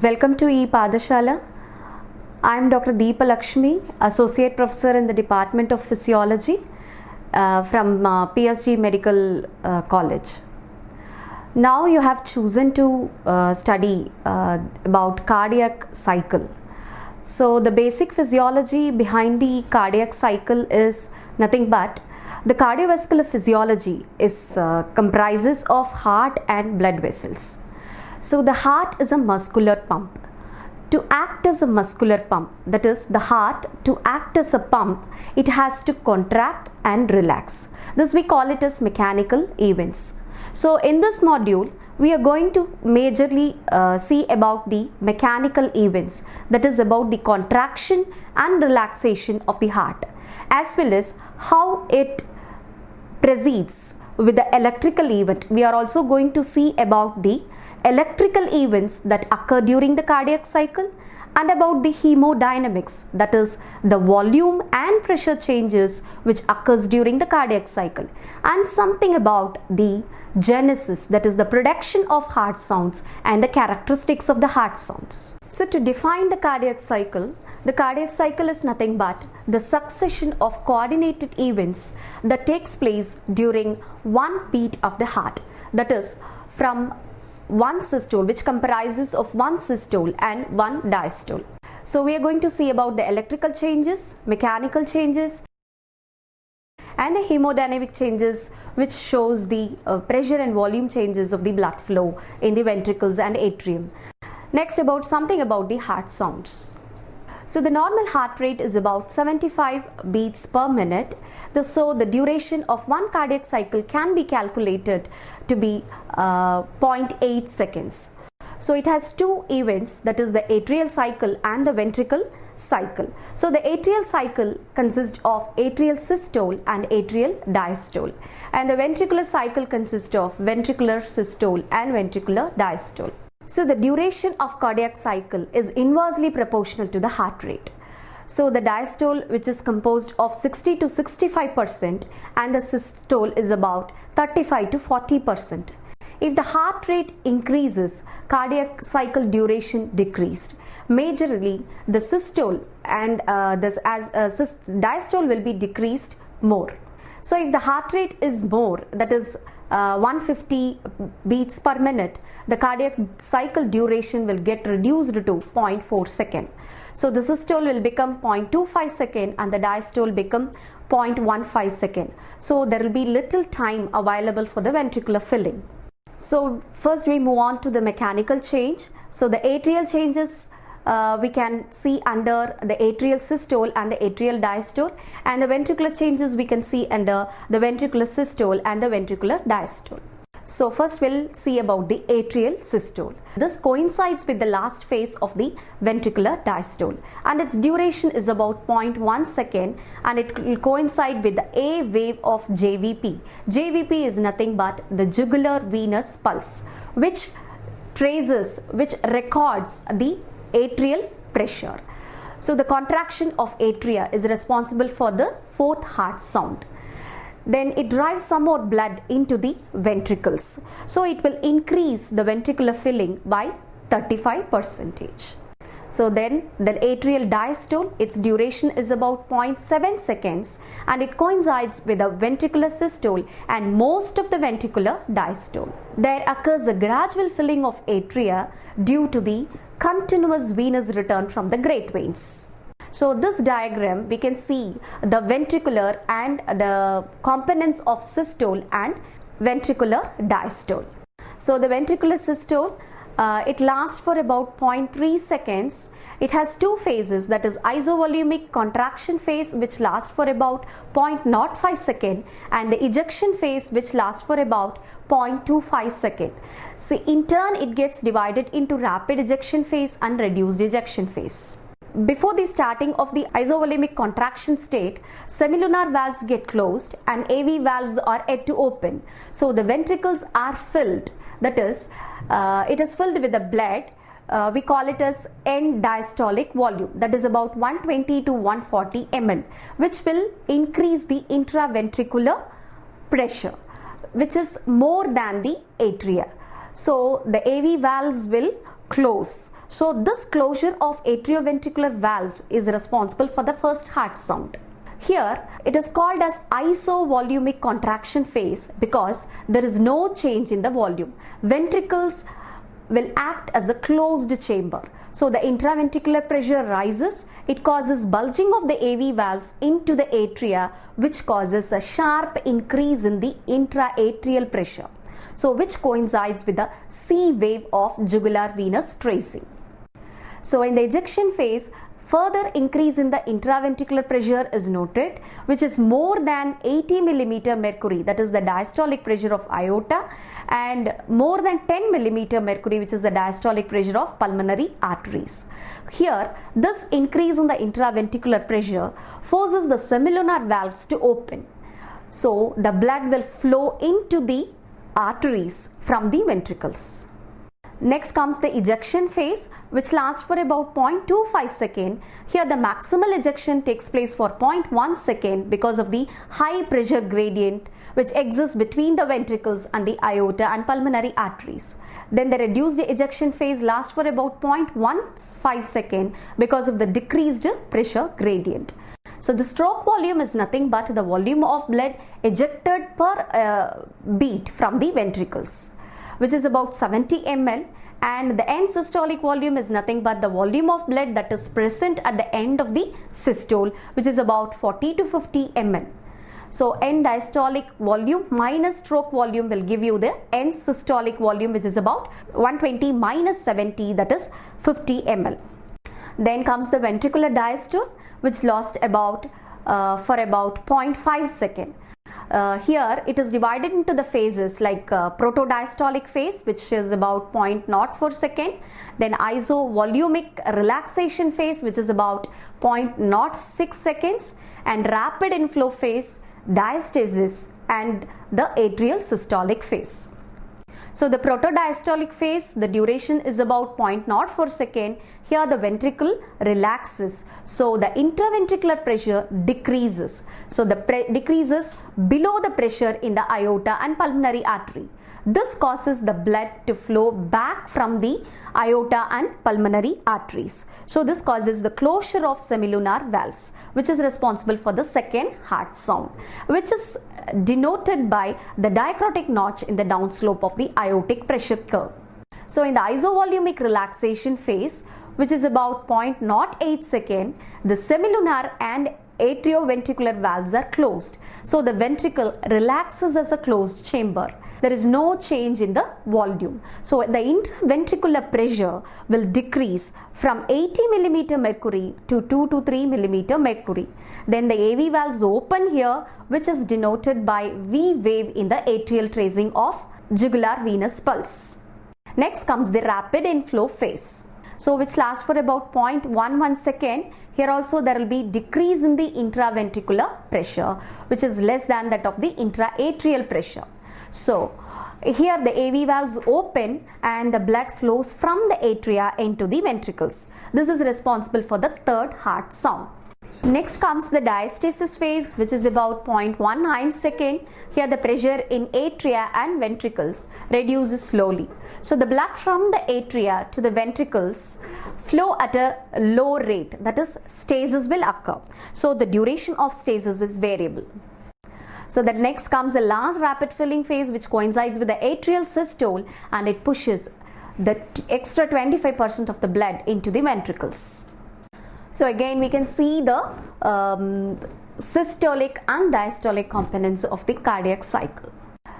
Welcome to E-Padashala. I am Dr. Deepa Lakshmi, Associate Professor in the Department of Physiology from PSG Medical College. Now you have chosen to study about cardiac cycle. So the basic physiology behind the cardiac cycle is nothing but the cardiovascular physiology is comprises of heart and blood vessels. So the heart is a muscular pump. To act as a muscular pump, that is the heart to act as a pump, it has to contract and relax. This we call it as mechanical events. So in this module, we are going to majorly see about the mechanical events, that is about the contraction and relaxation of the heart, as well as how it precedes with the electrical event. We are also going to see about the electrical events that occur during the cardiac cycle and about the hemodynamics, that is the volume and pressure changes which occurs during the cardiac cycle, and something about the genesis, that is the production of heart sounds and the characteristics of the heart sounds. So to define the cardiac cycle is nothing but the succession of coordinated events that takes place during one beat of the heart, that is from one systole, which comprises of one systole and one diastole. So we are going to see about the electrical changes, mechanical changes and the hemodynamic changes, which shows the pressure and volume changes of the blood flow in the ventricles and atrium. Next, about something about the heart sounds. So the normal heart rate is about 75 beats per minute. So the duration of one cardiac cycle can be calculated to be 0.8 seconds. So it has two events, that is the atrial cycle and the ventricle cycle. So the atrial cycle consists of atrial systole and atrial diastole, and the ventricular cycle consists of ventricular systole and ventricular diastole. So the duration of cardiac cycle is inversely proportional to the heart rate. So the diastole, which is composed of 60 to 65%, and the systole is about 35 to 40%. If the heart rate increases, cardiac cycle duration decreased. Majorly, the systole and diastole will be decreased more. So if the heart rate is more, that is 150 beats per minute, the cardiac cycle duration will get reduced to 0.4 second. So the systole will become 0.25 second and the diastole become 0.15 second. So there will be little time available for the ventricular filling. So first we move on to the mechanical change. So the atrial changes we can see under the atrial systole and the atrial diastole, and the ventricular changes we can see under the ventricular systole and the ventricular diastole. So first we'll see about the atrial systole. This coincides with the last phase of the ventricular diastole, and its duration is about 0.1 second, and it will coincide with the A wave of JVP. JVP is nothing but the jugular venous pulse, which records the atrial pressure. So the contraction of atria is responsible for the fourth heart sound. Then it drives some more blood into the ventricles. So it will increase the ventricular filling by 35%. So then the atrial diastole, its duration is about 0.7 seconds, and it coincides with the ventricular systole and most of the ventricular diastole. There occurs a gradual filling of atria due to the continuous venous return from the great veins. So this diagram, we can see the ventricular and the components of systole and ventricular diastole. So the ventricular systole, it lasts for about 0.3 seconds. It has two phases, that is isovolumic contraction phase, which lasts for about 0.05 second, and the ejection phase, which lasts for about 0.25 second. So in turn it gets divided into rapid ejection phase and reduced ejection phase. Before the starting of the isovolumic contraction state, semilunar valves get closed and AV valves are yet to open. So the ventricles are filled, that is, it is filled with the blood. We call it as end diastolic volume, that is about 120 to 140 ml, which will increase the intraventricular pressure, which is more than the atria. So the AV valves will close. So this closure of atrioventricular valve is responsible for the first heart sound. Here it is called as isovolumic contraction phase because there is no change in the volume. Ventricles will act as a closed chamber. So the intraventricular pressure rises, it causes bulging of the AV valves into the atria, which causes a sharp increase in the intraatrial pressure. So which coincides with the C wave of jugular venous tracing. So in the ejection phase, further increase in the intraventricular pressure is noted, which is more than 80 mm mercury, that is the diastolic pressure of aorta, and more than 10 mm mercury, which is the diastolic pressure of pulmonary arteries. Here, this increase in the intraventricular pressure forces the semilunar valves to open. So the blood will flow into the arteries from the ventricles. Next comes the ejection phase, which lasts for about 0.25 seconds. Here the maximal ejection takes place for 0.1 second because of the high pressure gradient which exists between the ventricles and the aorta and pulmonary arteries. Then the reduced ejection phase lasts for about 0.15 seconds because of the decreased pressure gradient. So the stroke volume is nothing but the volume of blood ejected per beat from the ventricles, which is about 70 ml, and the end systolic volume is nothing but the volume of blood that is present at the end of the systole, which is about 40 to 50 ml. So end diastolic volume minus stroke volume will give you the end systolic volume, which is about 120 minus 70, that is 50 ml. Then comes the ventricular diastole, which lasts about for about 0.5 seconds. Here it is divided into the phases like protodiastolic phase, which is about 0.04 second, then isovolumic relaxation phase, which is about 0.06 seconds, and rapid inflow phase, diastasis, and the atrial systolic phase. So the protodiastolic phase, the duration is about 0.04 second. Here the ventricle relaxes, so the intraventricular pressure decreases. So the decreases below the pressure in the aorta and pulmonary artery. This causes the blood to flow back from the aorta and pulmonary arteries. So this causes the closure of semilunar valves, which is responsible for the second heart sound, which is denoted by the diacrotic notch in the downslope of the aortic pressure curve. So in the isovolumic relaxation phase, which is about 0.08 second, the semilunar and atrioventricular valves are closed. So the ventricle relaxes as a closed chamber. There is no change in the volume. So the intraventricular pressure will decrease from 80 mm mercury to 2 to 3 mm mercury. Then the AV valves open here, which is denoted by V wave in the atrial tracing of jugular venous pulse. Next comes the rapid inflow phase, so which lasts for about 0.11 second. Here also there will be decrease in the intraventricular pressure, which is less than that of the intraatrial pressure. So here the AV valves open and the blood flows from the atria into the ventricles. This is responsible for the third heart sound. Next comes the diastasis phase, which is about 0.19 second. Here the pressure in atria and ventricles reduces slowly. So the blood from the atria to the ventricles flow at a low rate, that is stasis will occur. So the duration of stasis is variable. So that next comes the last rapid filling phase, which coincides with the atrial systole, and it pushes the extra 25% of the blood into the ventricles. So again we can see the systolic and diastolic components of the cardiac cycle.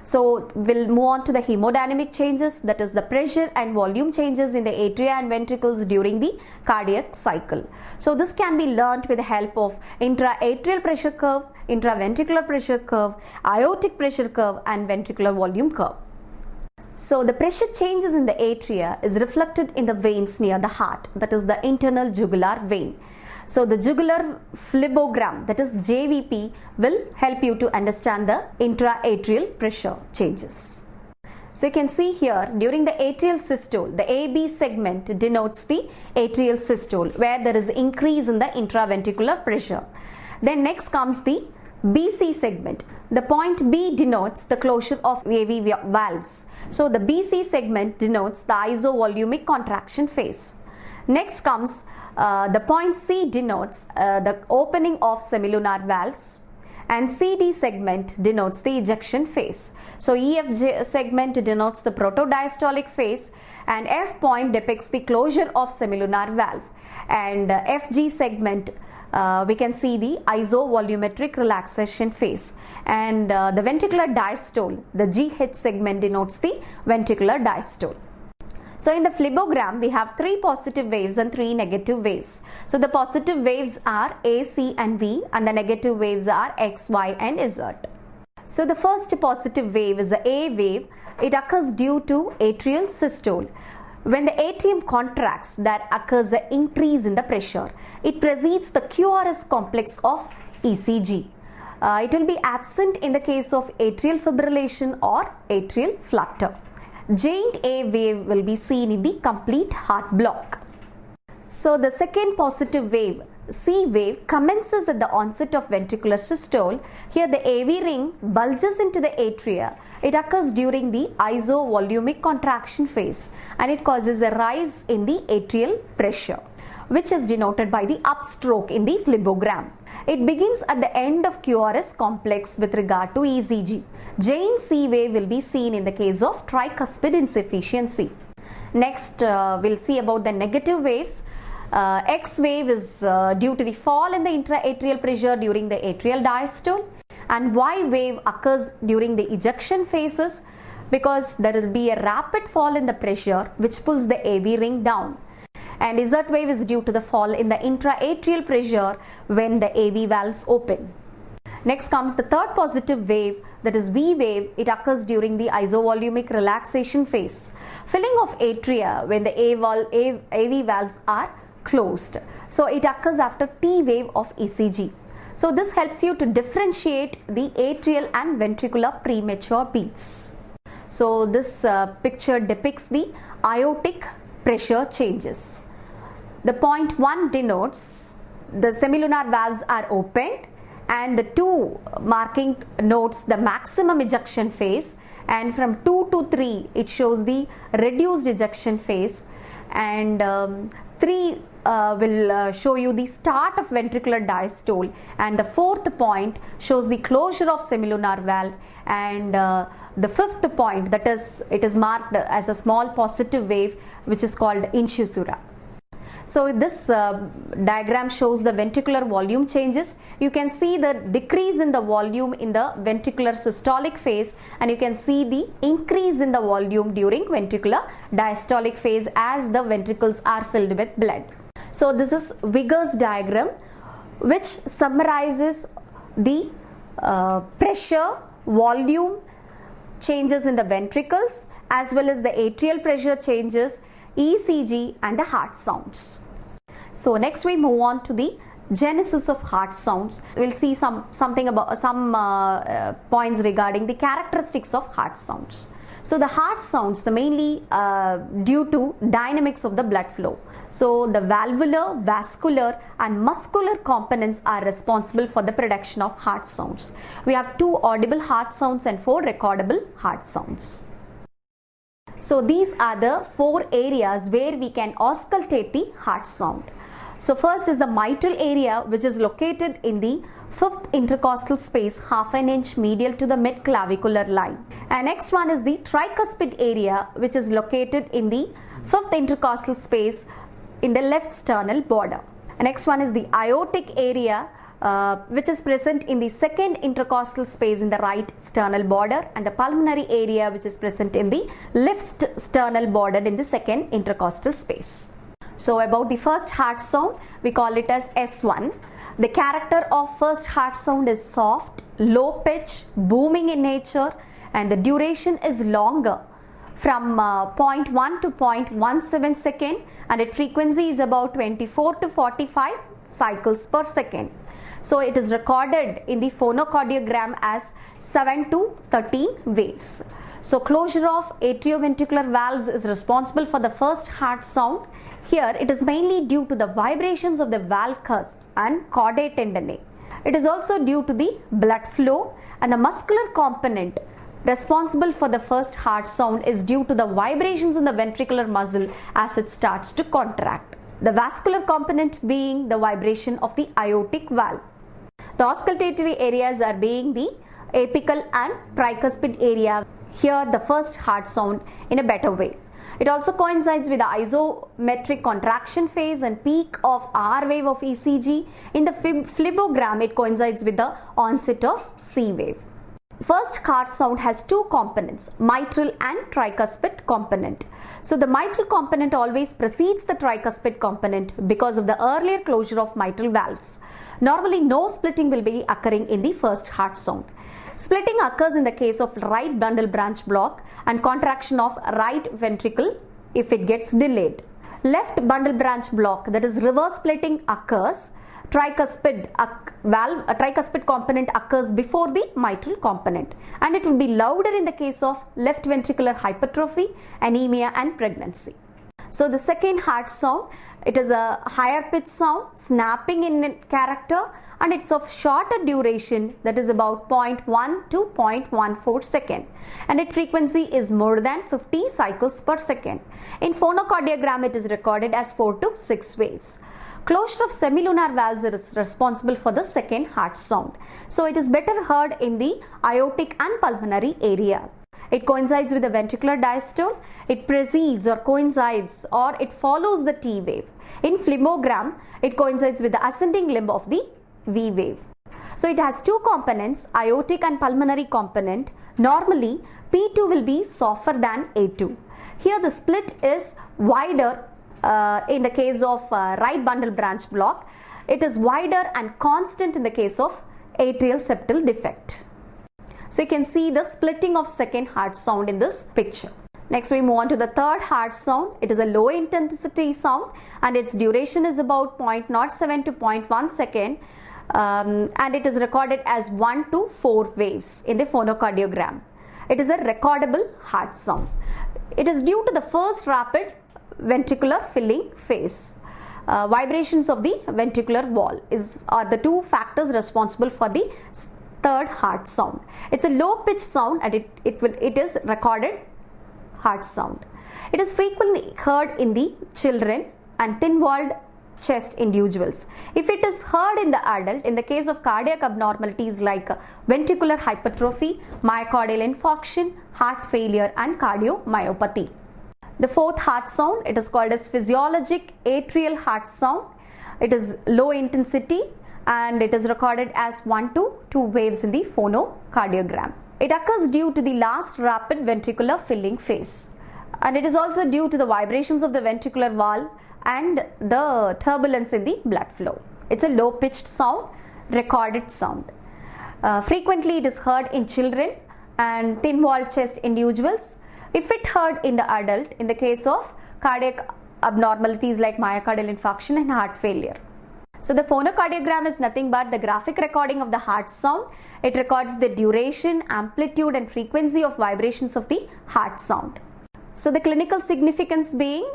So we'll move on to the hemodynamic changes, that is the pressure and volume changes in the atria and ventricles during the cardiac cycle. So this can be learnt with the help of intraatrial pressure curve, intraventricular pressure curve, aortic pressure curve, and ventricular volume curve. So the pressure changes in the atria is reflected in the veins near the heart, that is the internal jugular vein. So the jugular phlebogram, that is JVP, will help you to understand the intraatrial pressure changes. So you can see here during the atrial systole, the AB segment denotes the atrial systole, where there is increase in the intraventricular pressure. Then next comes the BC segment. The point B denotes the closure of AV valves. So the BC segment denotes the isovolumic contraction phase. Next comes the point C denotes the opening of semilunar valves, and CD segment denotes the ejection phase. So EF segment denotes the protodiastolic phase, and F point depicts the closure of semilunar valve, and FG segment we can see the isovolumetric relaxation phase, and the ventricular diastole, the GH segment denotes the ventricular diastole. So in the phlebogram we have 3 positive waves and 3 negative waves. So the positive waves are A, C and V, and the negative waves are X, Y and Z. So the first positive wave is the A wave. It occurs due to atrial systole. When the atrium contracts, there occurs an increase in the pressure. It precedes the QRS complex of ECG. It will be absent in the case of atrial fibrillation or atrial flutter. Giant A wave will be seen in the complete heart block. So the second positive wave, C wave, commences at the onset of ventricular systole. Here the AV ring bulges into the atria. It occurs during the isovolumic contraction phase, and it causes a rise in the atrial pressure, which is denoted by the upstroke in the phlebogram. It begins at the end of QRS complex with regard to ECG. Giant C wave will be seen in the case of tricuspid insufficiency. Next, we'll see about the negative waves. X wave is due to the fall in the intraatrial pressure during the atrial diastole, and Y wave occurs during the ejection phases because there will be a rapid fall in the pressure which pulls the AV ring down. And Z wave is due to the fall in the intraatrial pressure when the AV valves open. Next comes the third positive wave, that is V wave. It occurs during the isovolumic relaxation phase, filling of atria when the AV valves are closed. So it occurs after T wave of ECG. So this helps you to differentiate the atrial and ventricular premature beats. So this picture depicts the aortic pressure changes. The point 1 denotes the semilunar valves are opened, and the 2 marking notes the maximum ejection phase, and from 2 to 3 it shows the reduced ejection phase, and 3 will show you the start of ventricular diastole, and the 4th point shows the closure of semilunar valve, and the 5th point, that is, it is marked as a small positive wave which is called incisura. So this diagram shows the ventricular volume changes. You can see the decrease in the volume in the ventricular systolic phase, and you can see the increase in the volume during ventricular diastolic phase as the ventricles are filled with blood. So this is Wiggers diagram, which summarizes the pressure, volume changes in the ventricles as well as the atrial pressure changes, ECG and the heart sounds. So next we move on to the genesis of heart sounds. We'll see something about some points regarding the characteristics of heart sounds. So the heart sounds, the mainly due to dynamics of the blood flow. So the valvular, vascular and muscular components are responsible for the production of heart sounds. We have 2 audible heart sounds and 4 recordable heart sounds. So these are the 4 areas where we can auscultate the heart sound. So first is the mitral area, which is located in the 5th intercostal space, half an inch medial to the mid-clavicular line. And next one is the tricuspid area, which is located in the 5th intercostal space in the left sternal border. And next one is the aortic area, which is present in the 2nd intercostal space in the right sternal border, and the pulmonary area, which is present in the left sternal border in the 2nd intercostal space. So about the first heart sound, we call it as S1. The character of first heart sound is soft, low pitch, booming in nature, and the duration is longer, from 0.1 to 0.17 second, and its frequency is about 24 to 45 cycles per second. So it is recorded in the phonocardiogram as 7 to 13 waves. So closure of atrioventricular valves is responsible for the first heart sound. Here it is mainly due to the vibrations of the valve cusps and chordae tendineae. It is also due to the blood flow, and the muscular component responsible for the first heart sound is due to the vibrations in the ventricular muscle as it starts to contract. The vascular component being the vibration of the aortic valve. The auscultatory areas are being the apical and tricuspid area. Hear the first heart sound in a better way. It also coincides with the isometric contraction phase and peak of R wave of ECG. In the phlebogram, it coincides with the onset of C wave. First heart sound has two components, mitral and tricuspid component. So the mitral component always precedes the tricuspid component because of the earlier closure of mitral valves. Normally no splitting will be occurring in the first heart sound. Splitting occurs in the case of right bundle branch block and contraction of right ventricle if it gets delayed. Left bundle branch block, that is reverse splitting, occurs. Tricuspid component occurs before the mitral component, and it will be louder in the case of left ventricular hypertrophy, anemia and pregnancy. So the second heart sound, it is a higher pitch sound, snapping in character, and it's of shorter duration, that is about 0.1 to 0.14 second, and its frequency is more than 50 cycles per second. In phonocardiogram, it is recorded as 4 to 6 waves. Closure of semilunar valves is responsible for the second heart sound. So it is better heard in the aortic and pulmonary area. It coincides with the ventricular diastole. It precedes or coincides or it follows the T wave. In phlemogram, it coincides with the ascending limb of the V wave. So it has two components, aortic and pulmonary component. Normally, P2 will be softer than A2. Here the split is wider in the case of right bundle branch block. It is wider and constant in the case of atrial septal defect. So you can see the splitting of second heart sound in this picture. Next we move on to the third heart sound. It is a low intensity sound and its duration is about 0.07 to 0.1 second and it is recorded as 1 to 4 waves in the phonocardiogram. It is a recordable heart sound. It is due to the first rapid ventricular filling phase. Vibrations of the ventricular wall are the two factors responsible for the third heart sound. It's a low pitch sound and it is recorded heart sound. It is frequently heard in the children and thin-walled chest individuals. If it is heard in the adult, in the case of cardiac abnormalities like ventricular hypertrophy, myocardial infarction, heart failure and cardiomyopathy. The fourth heart sound, it is called as physiologic atrial heart sound. It is low intensity and it is recorded as 1 to 2 waves in the phonocardiogram. It occurs due to the last rapid ventricular filling phase, and it is also due to the vibrations of the ventricular wall and the turbulence in the blood flow. It's a low pitched sound, recorded sound. Frequently it is heard in children and thin walled chest individuals. If it heard in the adult, in the case of cardiac abnormalities like myocardial infarction and heart failure. So the phonocardiogram is nothing but the graphic recording of the heart sound. It records the duration, amplitude and frequency of vibrations of the heart sound. So the clinical significance being,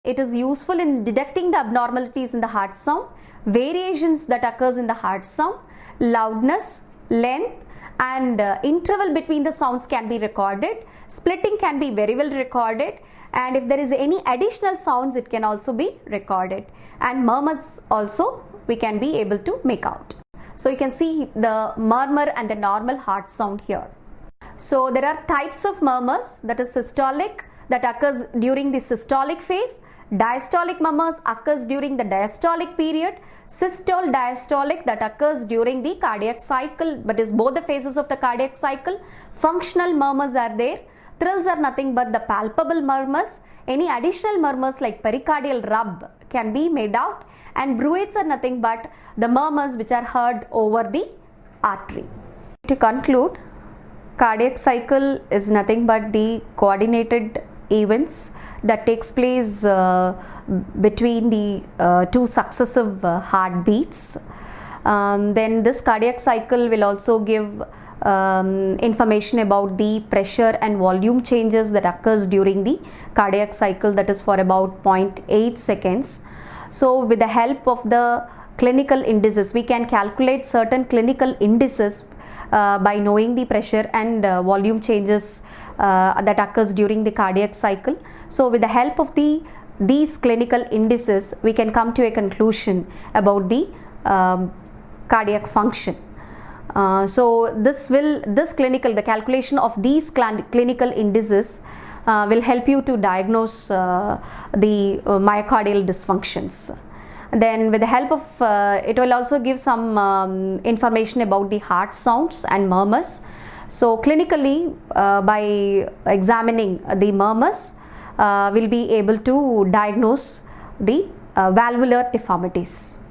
it is useful in detecting the abnormalities in the heart sound, variations that occurs in the heart sound, loudness, length and interval between the sounds can be recorded, splitting can be very well recorded, and if there is any additional sounds it can also be recorded, and murmurs also we can be able to make out. So you can see the murmur and the normal heart sound here. So there are types of murmurs, that is systolic, that occurs during the systolic phase. Diastolic murmurs occurs during the diastolic period. Systole diastolic, that occurs during the cardiac cycle, but is both the phases of the cardiac cycle. Functional murmurs are there. Thrills are nothing but the palpable murmurs. Any additional murmurs like pericardial rub can be made out, and bruits are nothing but the murmurs which are heard over the artery. To conclude, cardiac cycle is nothing but the coordinated events that takes place between the two successive heartbeats. Then this cardiac cycle will also give information about the pressure and volume changes that occurs during the cardiac cycle, that is for about 0.8 seconds. So with the help of the clinical indices. We can calculate certain clinical indices by knowing the pressure and volume changes that occurs during the cardiac cycle. So with the help of these clinical indices, we can come to a conclusion about the cardiac function. So the calculation of these clinical indices will help you to diagnose the myocardial dysfunctions. Then with the help of it will also give some information about the heart sounds and murmurs. So clinically, by examining the murmurs, we'll be able to diagnose the valvular deformities.